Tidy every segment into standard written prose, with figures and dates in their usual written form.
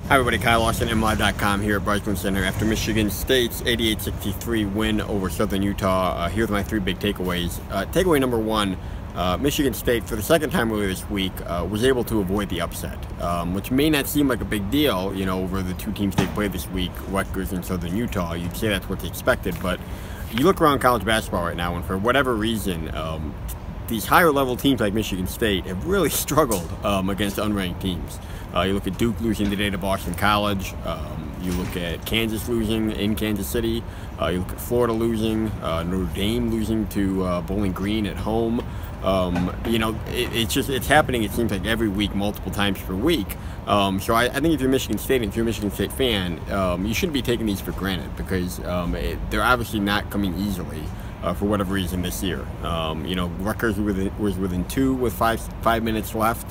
Hi everybody, Kyle Larson, MLive.com here at Bridgman Center after Michigan State's 88-63 win over Southern Utah. Here with my three big takeaways. Takeaway number one, Michigan State, for the second time earlier this week, was able to avoid the upset, which may not seem like a big deal, you know, over the two teams they played this week, Rutgers and Southern Utah. You'd say that's what's expected, but you look around college basketball right now, and for whatever reason, these higher level teams like Michigan State have really struggled against unranked teams. You look at Duke losing today to Boston College. You look at Kansas losing in Kansas City. You look at Florida losing. Notre Dame losing to Bowling Green at home. You know, it's happening, it seems like, every week, multiple times per week. So I think if you're Michigan State, and if you're a Michigan State fan, you shouldn't be taking these for granted, because they're obviously not coming easily. For whatever reason this year. You know, Rutgers was within 2 with five minutes left.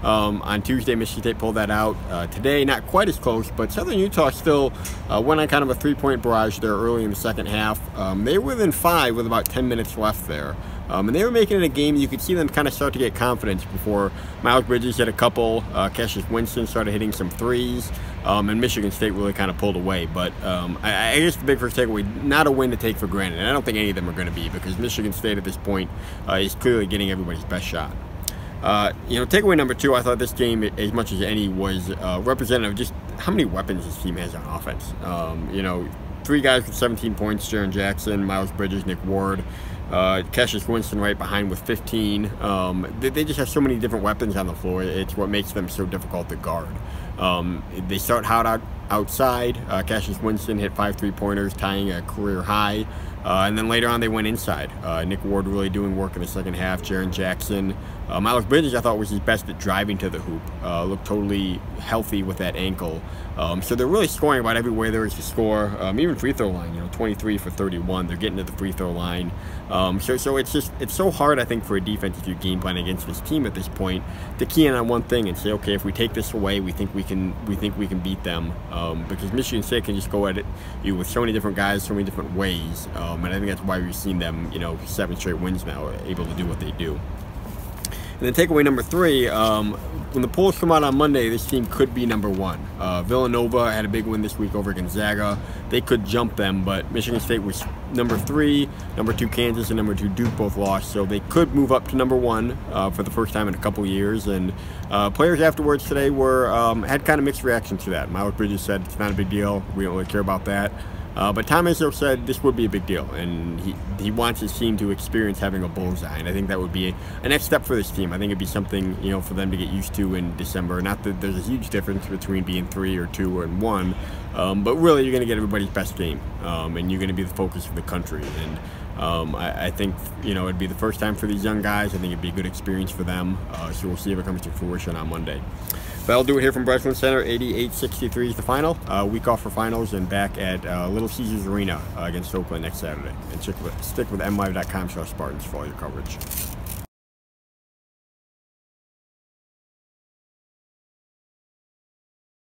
On Tuesday, Michigan State pulled that out. Today, not quite as close, but Southern Utah still went on kind of a three-point barrage there early in the second half. They were within 5 with about 10 minutes left there. And they were making it a game. You could see them kind of start to get confidence before Miles Bridges hit a couple. Cassius Winston started hitting some threes. And Michigan State really kind of pulled away. But I guess the big first takeaway, not a win to take for granted. And I don't think any of them are going to be, because Michigan State at this point is clearly getting everybody's best shot. You know, takeaway number two, I thought this game, as much as any, was representative of just how many weapons this team has on offense. You know, 3 guys with 17 points, Jaren Jackson, Miles Bridges, Nick Ward. Cassius Winston right behind with 15. They just have so many different weapons on the floor. It's what makes them so difficult to guard. They start hot outside. Cassius Winston hit 5 3-pointers, tying a career high. And then later on they went inside. Nick Ward really doing work in the second half. Jaren Jackson. Miles Bridges, I thought, was his best at driving to the hoop. Looked totally healthy with that ankle. So they're really scoring about everywhere there is to score. Even free throw line, you know, 23 for 31. They're getting to the free throw line. So it's so hard, I think, for a defense, if you're game planning against this team at this point, to key in on one thing and say, okay, if we take this away, we think we can beat them. Because Michigan State can just go at it with so many different guys, so many different ways. And I think that's why we've seen them, you know, 7 straight wins now, able to do what they do. And then takeaway number 3, when the polls come out on Monday, this team could be number 1. Villanova had a big win this week over Gonzaga. They could jump them, but Michigan State was number 3, number 2 Kansas, and number 2 Duke both lost, so they could move up to number 1 for the first time in a couple years. And players afterwards today had kind of mixed reactions to that. Miles Bridges said it's not a big deal, we don't really care about that. But Tom Izzo said this would be a big deal, and he wants his team to experience having a bullseye, and I think that would be a next step for this team. I think it'd be something, you know, for them to get used to in December. Not that there's a huge difference between being 3 or 2 and 1, but really you're going to get everybody's best game, and you're going to be the focus of the country. And I think, you know, it'd be the first time for these young guys. I think it'd be a good experience for them, so we'll see if it comes to fruition on Monday. That'll do it here from Bridgman Center. 88-63 is the final. Week off for finals, and back at Little Caesars Arena against Oakland next Saturday. And stick with MLive.com/Spartans for all your coverage.